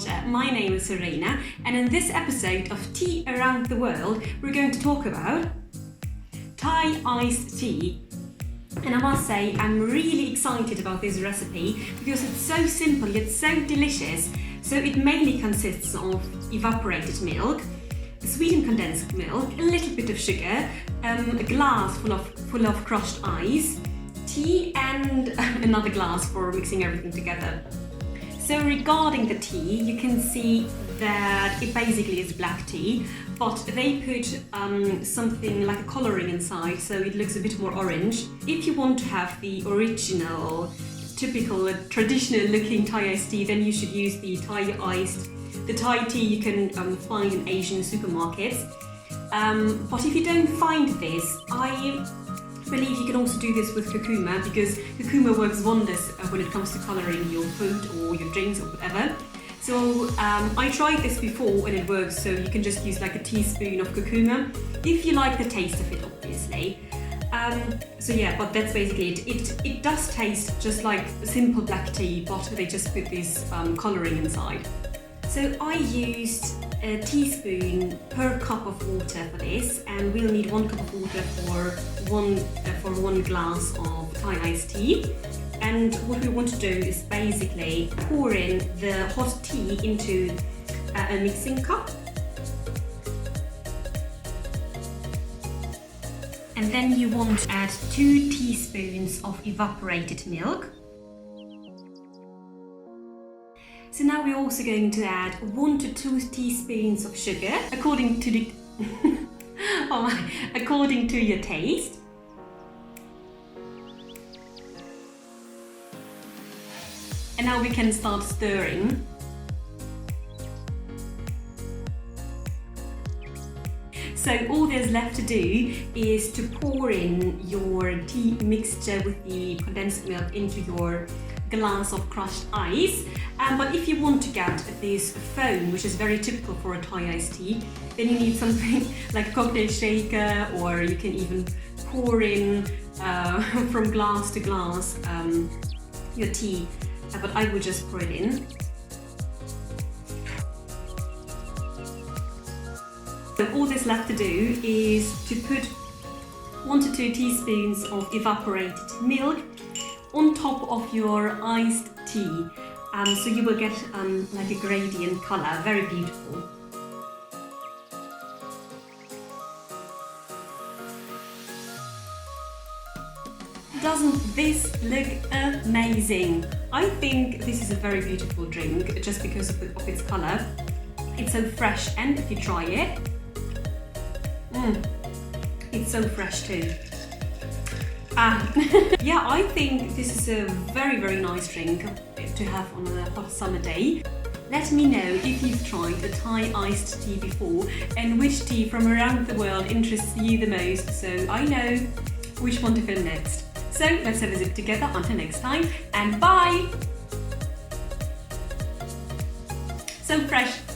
Culture. My name is Serena, and in this episode of Tea Around the World, we're going to talk about Thai iced tea. And I must say, I'm really excited about this recipe because it's so simple yet so delicious. So it mainly consists of evaporated milk, sweetened condensed milk, a little bit of sugar, a glass full of crushed ice, tea, and another glass for mixing everything together. So regarding the tea, you can see that it basically is black tea, but they put something like a colouring inside, so it looks a bit more orange. If you want to have the original, typical, traditional looking Thai iced tea, then you should use the Thai tea you can find in Asian supermarkets. But if you don't find this, I believe you can also do this with curcuma, because curcuma works wonders when it comes to colouring your food or your drinks or whatever. So I tried this before and it works, so you can just use like a teaspoon of curcuma if you like the taste of it, obviously. So yeah, but that's basically it. It does taste just like simple black tea, but they just put this colouring inside. So I used a teaspoon per cup of water for this, and we'll need 1 cup of water for one glass of Thai iced tea. And what we want to do is basically pour in the hot tea into a mixing cup. And then you want to add 2 teaspoons of evaporated milk. So now we're also going to add 1 to 2 teaspoons of sugar according to the according to your taste. And now we can start stirring. So all there's left to do is to pour in your tea mixture with the condensed milk into your glass of crushed ice. But if you want to get this foam, which is very typical for a Thai iced tea, then you need something like a cocktail shaker, or you can even pour in from glass to glass your tea. But I would just pour it in. So all there's left to do is to put 1 to 2 teaspoons of evaporated milk on top of your iced tea. So you will get like a gradient colour, very beautiful. Doesn't this look amazing? I think this is a very beautiful drink just because of its colour. It's so fresh, and if you try it, it's so fresh too. Yeah, I think this is a very, very nice drink to have on a hot summer day. Let me know if you've tried a Thai iced tea before and which tea from around the world interests you the most, so I know which one to film next. So let's have a sip together. Until next time, and bye! So fresh.